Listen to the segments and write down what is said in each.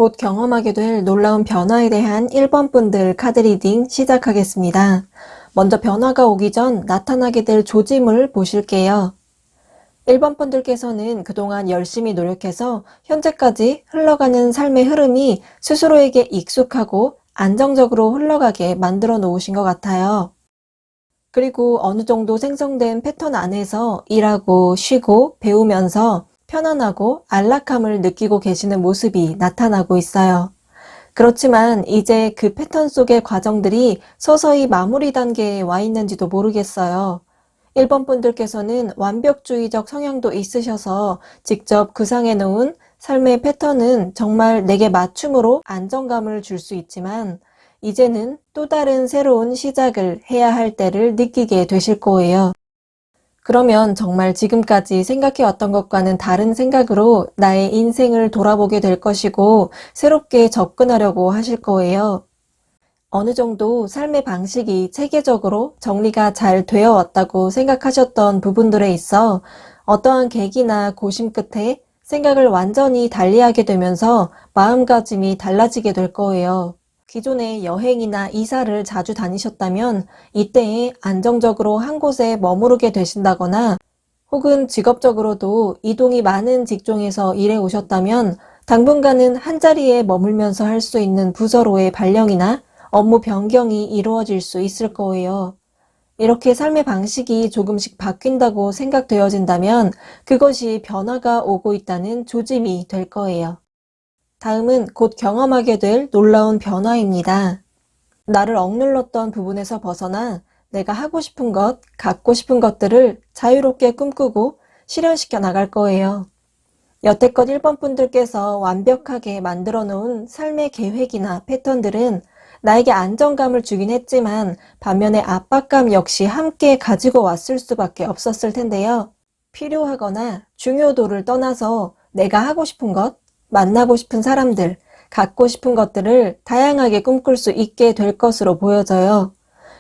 곧 경험하게 될 놀라운 변화에 대한 1번 분들 카드 리딩 시작하겠습니다. 먼저 변화가 오기 전 나타나게 될 조짐을 보실게요. 1번 분들께서는 그동안 열심히 노력해서 현재까지 흘러가는 삶의 흐름이 스스로에게 익숙하고 안정적으로 흘러가게 만들어 놓으신 것 같아요. 그리고 어느 정도 생성된 패턴 안에서 일하고 쉬고 배우면서 편안하고 안락함을 느끼고 계시는 모습이 나타나고 있어요. 그렇지만 이제 그 패턴 속의 과정들이 서서히 마무리 단계에 와 있는지도 모르겠어요. 1번 분들께서는 완벽주의적 성향도 있으셔서 직접 구상해 놓은 삶의 패턴은 정말 내게 맞춤으로 안정감을 줄 수 있지만 이제는 또 다른 새로운 시작을 해야 할 때를 느끼게 되실 거예요. 그러면 정말 지금까지 생각해왔던 것과는 다른 생각으로 나의 인생을 돌아보게 될 것이고 새롭게 접근하려고 하실 거예요. 어느 정도 삶의 방식이 체계적으로 정리가 잘 되어 왔다고 생각하셨던 부분들에 있어 어떠한 계기나 고심 끝에 생각을 완전히 달리하게 되면서 마음가짐이 달라지게 될 거예요. 기존에 여행이나 이사를 자주 다니셨다면 이때에 안정적으로 한 곳에 머무르게 되신다거나 혹은 직업적으로도 이동이 많은 직종에서 일해 오셨다면 당분간은 한자리에 머물면서 할 수 있는 부서로의 발령이나 업무 변경이 이루어질 수 있을 거예요. 이렇게 삶의 방식이 조금씩 바뀐다고 생각되어진다면 그것이 변화가 오고 있다는 조짐이 될 거예요. 다음은 곧 경험하게 될 놀라운 변화입니다. 나를 억눌렀던 부분에서 벗어나 내가 하고 싶은 것, 갖고 싶은 것들을 자유롭게 꿈꾸고 실현시켜 나갈 거예요. 여태껏 1번 분들께서 완벽하게 만들어 놓은 삶의 계획이나 패턴들은 나에게 안정감을 주긴 했지만 반면에 압박감 역시 함께 가지고 왔을 수밖에 없었을 텐데요. 필요하거나 중요도를 떠나서 내가 하고 싶은 것, 만나고 싶은 사람들, 갖고 싶은 것들을 다양하게 꿈꿀 수 있게 될 것으로 보여져요.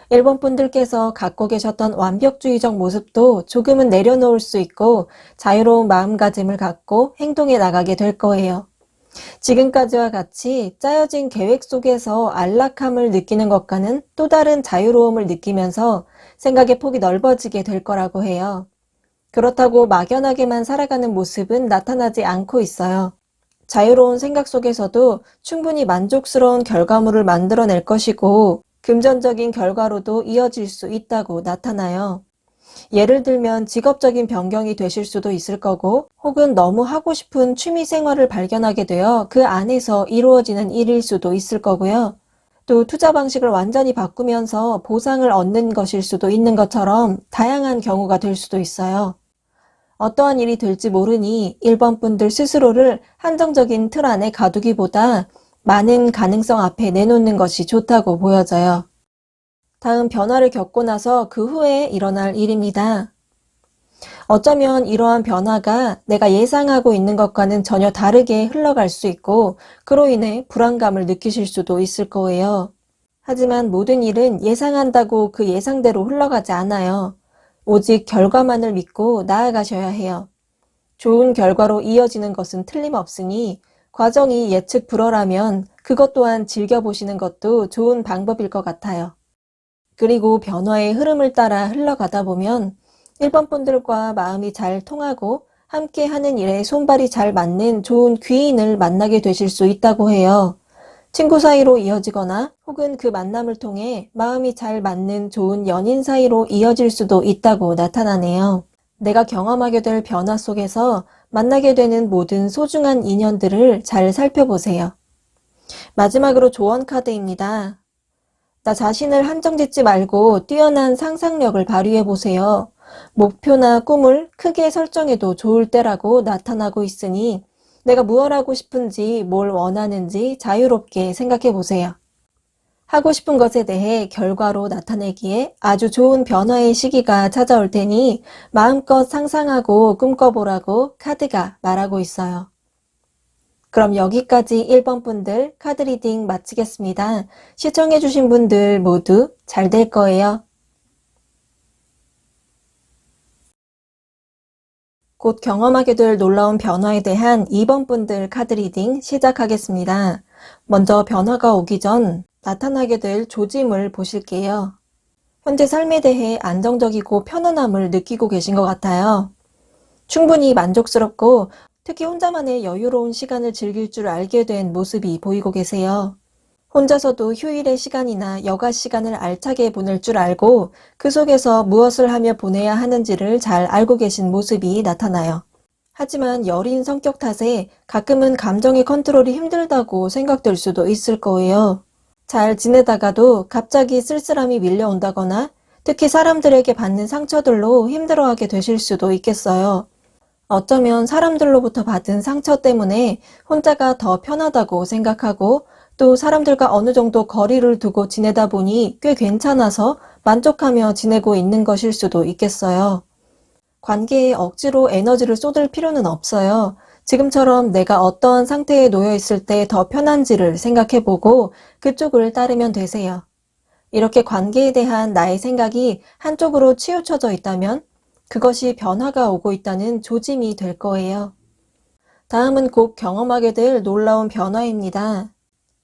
1번 분들께서 갖고 계셨던 완벽주의적 모습도 조금은 내려놓을 수 있고 자유로운 마음가짐을 갖고 행동해 나가게 될 거예요. 지금까지와 같이 짜여진 계획 속에서 안락함을 느끼는 것과는 또 다른 자유로움을 느끼면서 생각의 폭이 넓어지게 될 거라고 해요. 그렇다고 막연하게만 살아가는 모습은 나타나지 않고 있어요. 자유로운 생각 속에서도 충분히 만족스러운 결과물을 만들어낼 것이고 금전적인 결과로도 이어질 수 있다고 나타나요. 예를 들면 직업적인 변경이 되실 수도 있을 거고 혹은 너무 하고 싶은 취미 생활을 발견하게 되어 그 안에서 이루어지는 일일 수도 있을 거고요. 또 투자 방식을 완전히 바꾸면서 보상을 얻는 것일 수도 있는 것처럼 다양한 경우가 될 수도 있어요. 어떠한 일이 될지 모르니 1번 분들 스스로를 한정적인 틀 안에 가두기보다 많은 가능성 앞에 내놓는 것이 좋다고 보여져요. 다음 변화를 겪고 나서 그 후에 일어날 일입니다. 어쩌면 이러한 변화가 내가 예상하고 있는 것과는 전혀 다르게 흘러갈 수 있고 그로 인해 불안감을 느끼실 수도 있을 거예요. 하지만 모든 일은 예상한다고 그 예상대로 흘러가지 않아요. 오직 결과만을 믿고 나아가셔야 해요. 좋은 결과로 이어지는 것은 틀림없으니 과정이 예측 불허라면 그것 또한 즐겨보시는 것도 좋은 방법일 것 같아요. 그리고 변화의 흐름을 따라 흘러가다 보면 1번 분들과 마음이 잘 통하고 함께 하는 일에 손발이 잘 맞는 좋은 귀인을 만나게 되실 수 있다고 해요. 친구 사이로 이어지거나 혹은 그 만남을 통해 마음이 잘 맞는 좋은 연인 사이로 이어질 수도 있다고 나타나네요. 내가 경험하게 될 변화 속에서 만나게 되는 모든 소중한 인연들을 잘 살펴보세요. 마지막으로 조언 카드입니다. 나 자신을 한정짓지 말고 뛰어난 상상력을 발휘해보세요. 목표나 꿈을 크게 설정해도 좋을 때라고 나타나고 있으니 내가 무엇 하고 싶은지 뭘 원하는지 자유롭게 생각해보세요. 하고 싶은 것에 대해 결과로 나타내기에 아주 좋은 변화의 시기가 찾아올 테니 마음껏 상상하고 꿈꿔보라고 카드가 말하고 있어요. 그럼 여기까지 1번 분들 카드 리딩 마치겠습니다. 시청해주신 분들 모두 잘 될 거예요. 곧 경험하게 될 놀라운 변화에 대한 2번 분들 카드 리딩 시작하겠습니다. 먼저 변화가 오기 전 나타나게 될 조짐을 보실게요. 현재 삶에 대해 안정적이고 편안함을 느끼고 계신 것 같아요. 충분히 만족스럽고 특히 혼자만의 여유로운 시간을 즐길 줄 알게 된 모습이 보이고 계세요. 혼자서도 휴일의 시간이나 여가 시간을 알차게 보낼 줄 알고 그 속에서 무엇을 하며 보내야 하는지를 잘 알고 계신 모습이 나타나요. 하지만 여린 성격 탓에 가끔은 감정의 컨트롤이 힘들다고 생각될 수도 있을 거예요. 잘 지내다가도 갑자기 쓸쓸함이 밀려온다거나 특히 사람들에게 받는 상처들로 힘들어하게 되실 수도 있겠어요. 어쩌면 사람들로부터 받은 상처 때문에 혼자가 더 편하다고 생각하고 또 사람들과 어느 정도 거리를 두고 지내다 보니 꽤 괜찮아서 만족하며 지내고 있는 것일 수도 있겠어요. 관계에 억지로 에너지를 쏟을 필요는 없어요. 지금처럼 내가 어떠한 상태에 놓여 있을 때 더 편한지를 생각해보고 그쪽을 따르면 되세요. 이렇게 관계에 대한 나의 생각이 한쪽으로 치우쳐져 있다면 그것이 변화가 오고 있다는 조짐이 될 거예요. 다음은 곧 경험하게 될 놀라운 변화입니다.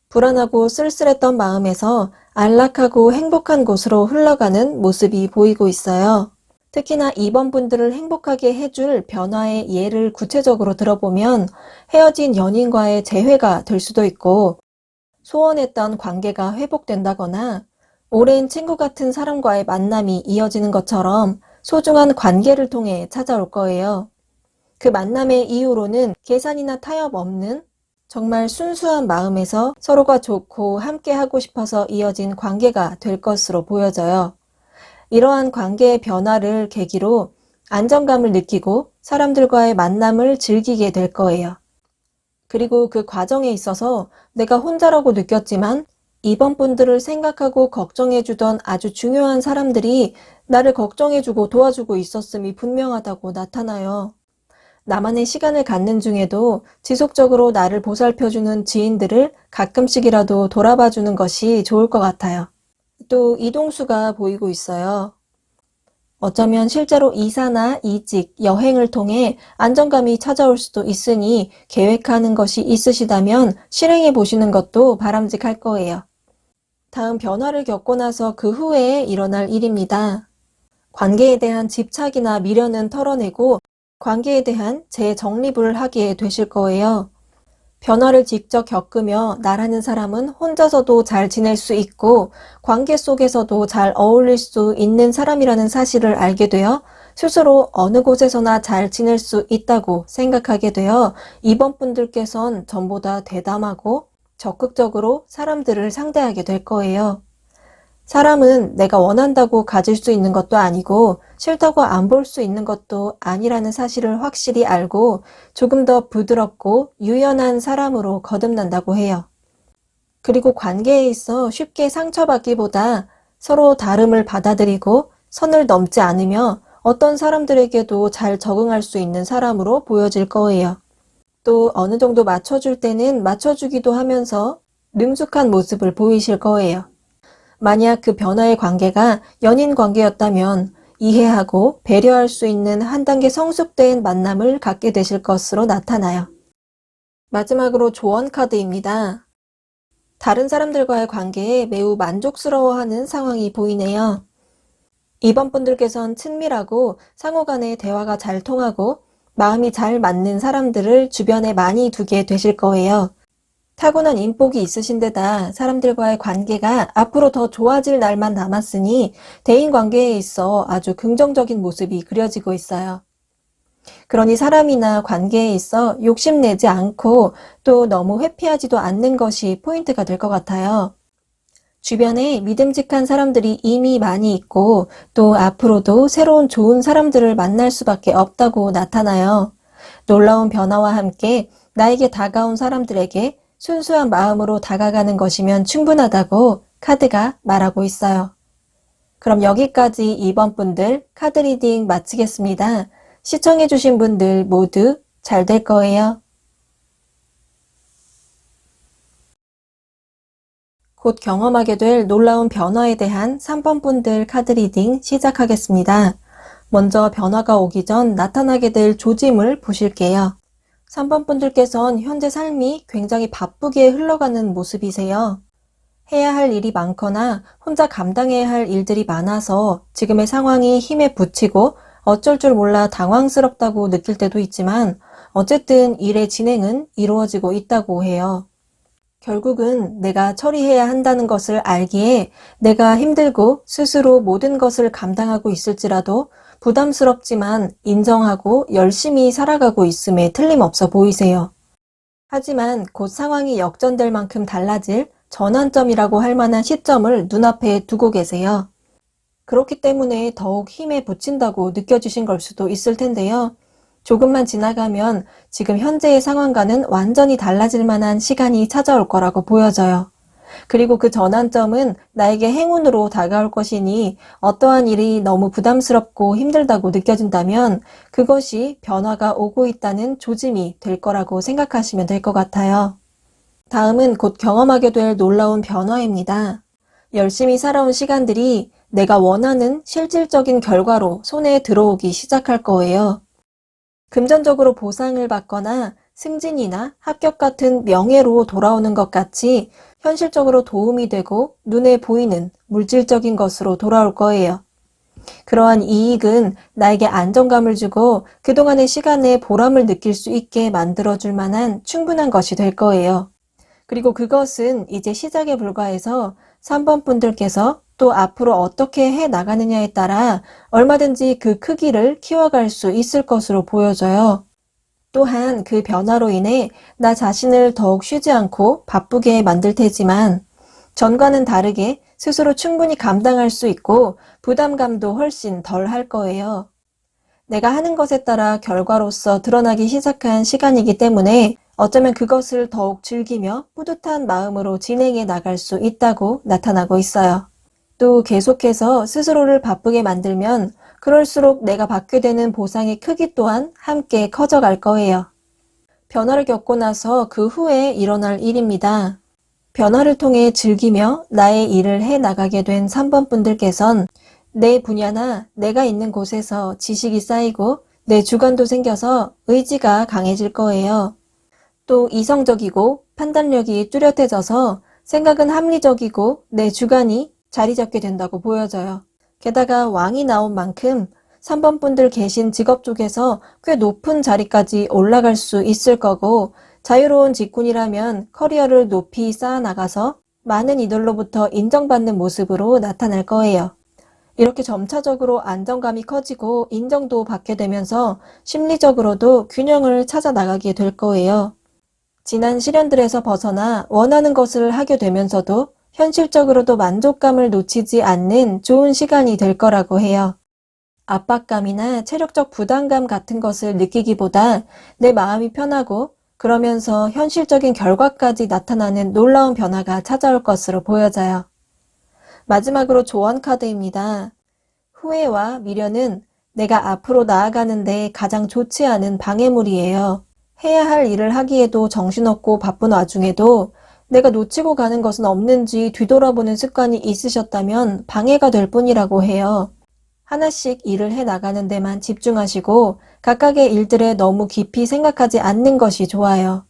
불안하고 쓸쓸했던 마음에서 안락하고 행복한 곳으로 흘러가는 모습이 보이고 있어요. 특히나 이번 분들을 행복하게 해줄 변화의 예를 구체적으로 들어보면 헤어진 연인과의 재회가 될 수도 있고 소원했던 관계가 회복된다거나 오랜 친구 같은 사람과의 만남이 이어지는 것처럼 소중한 관계를 통해 찾아올 거예요. 그 만남의 이유로는 계산이나 타협 없는 정말 순수한 마음에서 서로가 좋고 함께 하고 싶어서 이어진 관계가 될 것으로 보여져요. 이러한 관계의 변화를 계기로 안정감을 느끼고 사람들과의 만남을 즐기게 될 거예요. 그리고 그 과정에 있어서 내가 혼자라고 느꼈지만 이번 분들을 생각하고 걱정해주던 아주 중요한 사람들이 나를 걱정해주고 도와주고 있었음이 분명하다고 나타나요. 나만의 시간을 갖는 중에도 지속적으로 나를 보살펴주는 지인들을 가끔씩이라도 돌아봐주는 것이 좋을 것 같아요. 또 이동수가 보이고 있어요. 어쩌면 실제로 이사나 이직, 여행을 통해 안정감이 찾아올 수도 있으니 계획하는 것이 있으시다면 실행해 보시는 것도 바람직할 거예요. 다음 변화를 겪고 나서 그 후에 일어날 일입니다. 관계에 대한 집착이나 미련은 털어내고 관계에 대한 재정립을 하게 되실 거예요. 변화를 직접 겪으며 나라는 사람은 혼자서도 잘 지낼 수 있고 관계 속에서도 잘 어울릴 수 있는 사람이라는 사실을 알게 되어 스스로 어느 곳에서나 잘 지낼 수 있다고 생각하게 되어 이번 분들께선 전보다 대담하고 적극적으로 사람들을 상대하게 될 거예요. 사람은 내가 원한다고 가질 수 있는 것도 아니고 싫다고 안 볼 수 있는 것도 아니라는 사실을 확실히 알고 조금 더 부드럽고 유연한 사람으로 거듭난다고 해요. 그리고 관계에 있어 쉽게 상처받기보다 서로 다름을 받아들이고 선을 넘지 않으며 어떤 사람들에게도 잘 적응할 수 있는 사람으로 보여질 거예요. 또 어느 정도 맞춰줄 때는 맞춰주기도 하면서 능숙한 모습을 보이실 거예요. 만약 그 변화의 관계가 연인 관계였다면 이해하고 배려할 수 있는 한 단계 성숙된 만남을 갖게 되실 것으로 나타나요. 마지막으로 조언 카드입니다. 다른 사람들과의 관계에 매우 만족스러워하는 상황이 보이네요. 이번 분들께선 친밀하고 상호 간의 대화가 잘 통하고 마음이 잘 맞는 사람들을 주변에 많이 두게 되실 거예요. 타고난 인복이 있으신 데다 사람들과의 관계가 앞으로 더 좋아질 날만 남았으니 대인관계에 있어 아주 긍정적인 모습이 그려지고 있어요. 그러니 사람이나 관계에 있어 욕심내지 않고 또 너무 회피하지도 않는 것이 포인트가 될 것 같아요. 주변에 믿음직한 사람들이 이미 많이 있고 또 앞으로도 새로운 좋은 사람들을 만날 수밖에 없다고 나타나요. 놀라운 변화와 함께 나에게 다가온 사람들에게 순수한 마음으로 다가가는 것이면 충분하다고 카드가 말하고 있어요. 그럼 여기까지 2번 분들 카드 리딩 마치겠습니다. 시청해주신 분들 모두 잘 될 거예요. 곧 경험하게 될 놀라운 변화에 대한 3번 분들 카드 리딩 시작하겠습니다. 먼저 변화가 오기 전 나타나게 될 조짐을 보실게요. 3번 분들께선 현재 삶이 굉장히 바쁘게 흘러가는 모습이세요. 해야 할 일이 많거나 혼자 감당해야 할 일들이 많아서 지금의 상황이 힘에 부치고 어쩔 줄 몰라 당황스럽다고 느낄 때도 있지만 어쨌든 일의 진행은 이루어지고 있다고 해요. 결국은 내가 처리해야 한다는 것을 알기에 내가 힘들고 스스로 모든 것을 감당하고 있을지라도 부담스럽지만 인정하고 열심히 살아가고 있음에 틀림없어 보이세요. 하지만 곧 상황이 역전될 만큼 달라질 전환점이라고 할 만한 시점을 눈앞에 두고 계세요. 그렇기 때문에 더욱 힘에 부친다고 느껴지신 걸 수도 있을 텐데요. 조금만 지나가면 지금 현재의 상황과는 완전히 달라질 만한 시간이 찾아올 거라고 보여져요. 그리고 그 전환점은 나에게 행운으로 다가올 것이니 어떠한 일이 너무 부담스럽고 힘들다고 느껴진다면 그것이 변화가 오고 있다는 조짐이 될 거라고 생각하시면 될 것 같아요. 다음은 곧 경험하게 될 놀라운 변화입니다. 열심히 살아온 시간들이 내가 원하는 실질적인 결과로 손에 들어오기 시작할 거예요. 금전적으로 보상을 받거나 승진이나 합격 같은 명예로 돌아오는 것 같이 현실적으로 도움이 되고 눈에 보이는 물질적인 것으로 돌아올 거예요. 그러한 이익은 나에게 안정감을 주고 그동안의 시간에 보람을 느낄 수 있게 만들어줄 만한 충분한 것이 될 거예요. 그리고 그것은 이제 시작에 불과해서 3번 분들께서 또 앞으로 어떻게 해 나가느냐에 따라 얼마든지 그 크기를 키워갈 수 있을 것으로 보여져요. 또한 그 변화로 인해 나 자신을 더욱 쉬지 않고 바쁘게 만들 테지만 전과는 다르게 스스로 충분히 감당할 수 있고 부담감도 훨씬 덜 할 거예요. 내가 하는 것에 따라 결과로서 드러나기 시작한 시간이기 때문에 어쩌면 그것을 더욱 즐기며 뿌듯한 마음으로 진행해 나갈 수 있다고 나타나고 있어요. 또 계속해서 스스로를 바쁘게 만들면 그럴수록 내가 받게 되는 보상의 크기 또한 함께 커져갈 거예요. 변화를 겪고 나서 그 후에 일어날 일입니다. 변화를 통해 즐기며 나의 일을 해 나가게 된 3번 분들께선 내 분야나 내가 있는 곳에서 지식이 쌓이고 내 주관도 생겨서 의지가 강해질 거예요. 또 이성적이고 판단력이 뚜렷해져서 생각은 합리적이고 내 주관이 자리 잡게 된다고 보여져요. 게다가 왕이 나온 만큼 3번 분들 계신 직업 쪽에서 꽤 높은 자리까지 올라갈 수 있을 거고 자유로운 직군이라면 커리어를 높이 쌓아나가서 많은 이들로부터 인정받는 모습으로 나타날 거예요. 이렇게 점차적으로 안정감이 커지고 인정도 받게 되면서 심리적으로도 균형을 찾아 나가게 될 거예요. 지난 시련들에서 벗어나 원하는 것을 하게 되면서도 현실적으로도 만족감을 놓치지 않는 좋은 시간이 될 거라고 해요. 압박감이나 체력적 부담감 같은 것을 느끼기보다 내 마음이 편하고 그러면서 현실적인 결과까지 나타나는 놀라운 변화가 찾아올 것으로 보여져요. 마지막으로 조언 카드입니다. 후회와 미련은 내가 앞으로 나아가는데 가장 좋지 않은 방해물이에요. 해야 할 일을 하기에도 정신없고 바쁜 와중에도 내가 놓치고 가는 것은 없는지 뒤돌아보는 습관이 있으셨다면 방해가 될 뿐이라고 해요. 하나씩 일을 해 나가는 데만 집중하시고 각각의 일들에 너무 깊이 생각하지 않는 것이 좋아요.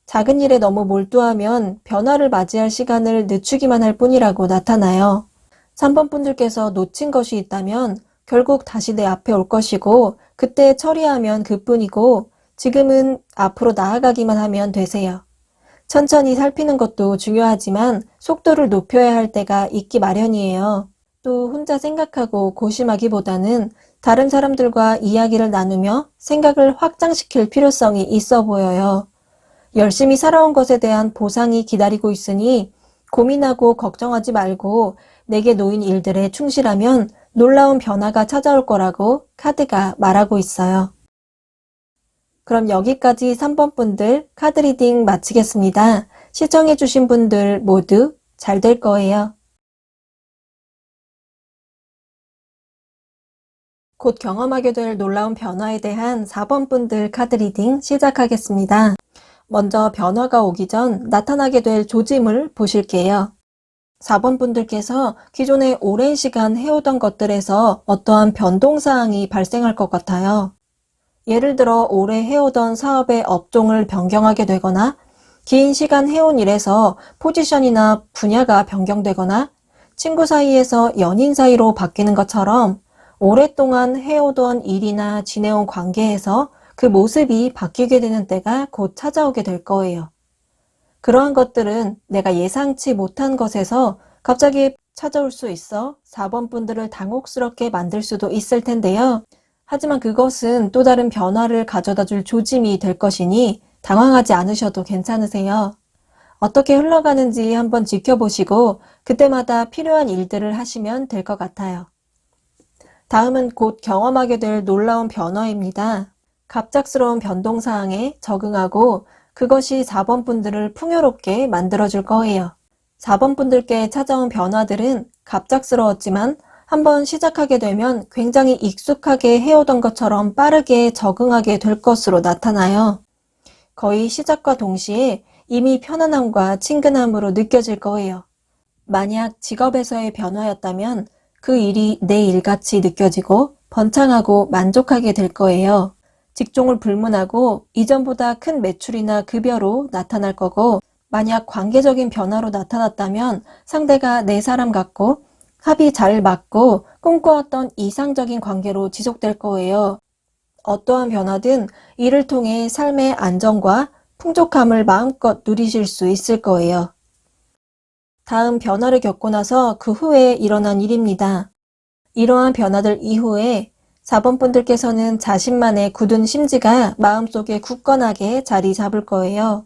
작은 일에 너무 몰두하면 변화를 맞이할 시간을 늦추기만 할 뿐이라고 나타나요. 3번 분들께서 놓친 것이 있다면 결국 다시 내 앞에 올 것이고 그때 처리하면 그뿐이고 지금은 앞으로 나아가기만 하면 되세요. 천천히 살피는 것도 중요하지만 속도를 높여야 할 때가 있기 마련이에요. 또 혼자 생각하고 고심하기보다는 다른 사람들과 이야기를 나누며 생각을 확장시킬 필요성이 있어 보여요. 열심히 살아온 것에 대한 보상이 기다리고 있으니 고민하고 걱정하지 말고 내게 놓인 일들에 충실하면 놀라운 변화가 찾아올 거라고 카드가 말하고 있어요. 그럼 여기까지 3번 분들 카드 리딩 마치겠습니다. 시청해주신 분들 모두 잘 될 거예요. 곧 경험하게 될 놀라운 변화에 대한 4번 분들 카드 리딩 시작하겠습니다. 먼저 변화가 오기 전 나타나게 될 조짐을 보실게요. 4번 분들께서 기존에 오랜 시간 해오던 것들에서 어떠한 변동사항이 발생할 것 같아요. 예를 들어 오래 해오던 사업의 업종을 변경하게 되거나 긴 시간 해온 일에서 포지션이나 분야가 변경되거나 친구 사이에서 연인 사이로 바뀌는 것처럼 오랫동안 해오던 일이나 지내온 관계에서 그 모습이 바뀌게 되는 때가 곧 찾아오게 될 거예요. 그러한 것들은 내가 예상치 못한 것에서 갑자기 찾아올 수 있어 4번 분들을 당혹스럽게 만들 수도 있을 텐데요. 하지만 그것은 또 다른 변화를 가져다 줄 조짐이 될 것이니 당황하지 않으셔도 괜찮으세요. 어떻게 흘러가는지 한번 지켜보시고 그때마다 필요한 일들을 하시면 될 것 같아요. 다음은 곧 경험하게 될 놀라운 변화입니다. 갑작스러운 변동사항에 적응하고 그것이 4번 분들을 풍요롭게 만들어줄 거예요. 4번 분들께 찾아온 변화들은 갑작스러웠지만 한번 시작하게 되면 굉장히 익숙하게 해오던 것처럼 빠르게 적응하게 될 것으로 나타나요. 거의 시작과 동시에 이미 편안함과 친근함으로 느껴질 거예요. 만약 직업에서의 변화였다면 그 일이 내 일같이 느껴지고 번창하고 만족하게 될 거예요. 직종을 불문하고 이전보다 큰 매출이나 급여로 나타날 거고, 만약 관계적인 변화로 나타났다면 상대가 내 사람 같고 합이 잘 맞고 꿈꿔왔던 이상적인 관계로 지속될 거예요. 어떠한 변화든 이를 통해 삶의 안정과 풍족함을 마음껏 누리실 수 있을 거예요. 다음 변화를 겪고 나서 그 후에 일어난 일입니다. 이러한 변화들 이후에 4번 분들께서는 자신만의 굳은 심지가 마음속에 굳건하게 자리 잡을 거예요.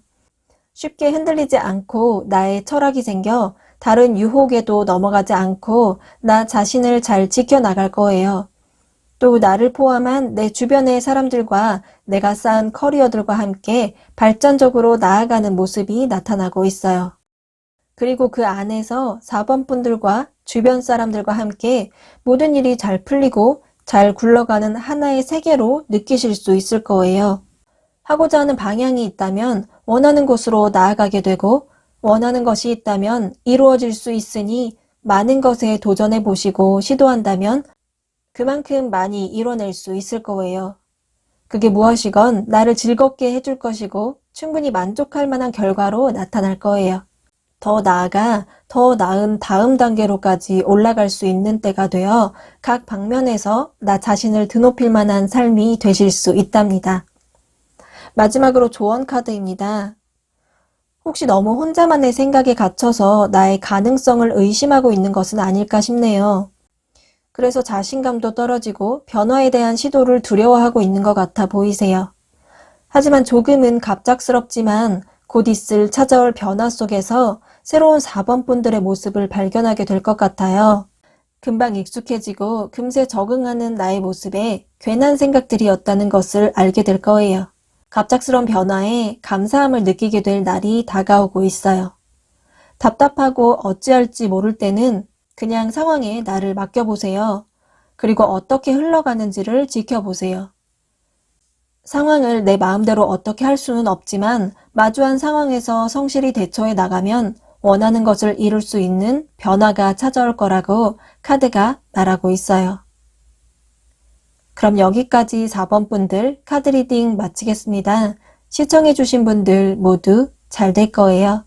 쉽게 흔들리지 않고 나의 철학이 생겨 다른 유혹에도 넘어가지 않고 나 자신을 잘 지켜나갈 거예요. 또 나를 포함한 내 주변의 사람들과 내가 쌓은 커리어들과 함께 발전적으로 나아가는 모습이 나타나고 있어요. 그리고 그 안에서 4번 분들과 주변 사람들과 함께 모든 일이 잘 풀리고 잘 굴러가는 하나의 세계로 느끼실 수 있을 거예요. 하고자 하는 방향이 있다면 원하는 곳으로 나아가게 되고 원하는 것이 있다면 이루어질 수 있으니 많은 것에 도전해 보시고 시도한다면 그만큼 많이 이뤄낼 수 있을 거예요. 그게 무엇이건 나를 즐겁게 해줄 것이고 충분히 만족할 만한 결과로 나타날 거예요. 더 나아가 더 나은 다음 단계로까지 올라갈 수 있는 때가 되어 각 방면에서 나 자신을 드높일 만한 삶이 되실 수 있답니다. 마지막으로 조언 카드입니다. 혹시 너무 혼자만의 생각에 갇혀서 나의 가능성을 의심하고 있는 것은 아닐까 싶네요. 그래서 자신감도 떨어지고 변화에 대한 시도를 두려워하고 있는 것 같아 보이세요. 하지만 조금은 갑작스럽지만 곧 있을 찾아올 변화 속에서 새로운 4번 분들의 모습을 발견하게 될 것 같아요. 금방 익숙해지고 금세 적응하는 나의 모습에 괜한 생각들이었다는 것을 알게 될 거예요. 갑작스러운 변화에 감사함을 느끼게 될 날이 다가오고 있어요. 답답하고 어찌할지 모를 때는 그냥 상황에 나를 맡겨보세요. 그리고 어떻게 흘러가는지를 지켜보세요. 상황을 내 마음대로 어떻게 할 수는 없지만 마주한 상황에서 성실히 대처해 나가면 원하는 것을 이룰 수 있는 변화가 찾아올 거라고 카드가 말하고 있어요. 그럼 여기까지 4번 분들 카드 리딩 마치겠습니다. 시청해주신 분들 모두 잘 될 거예요.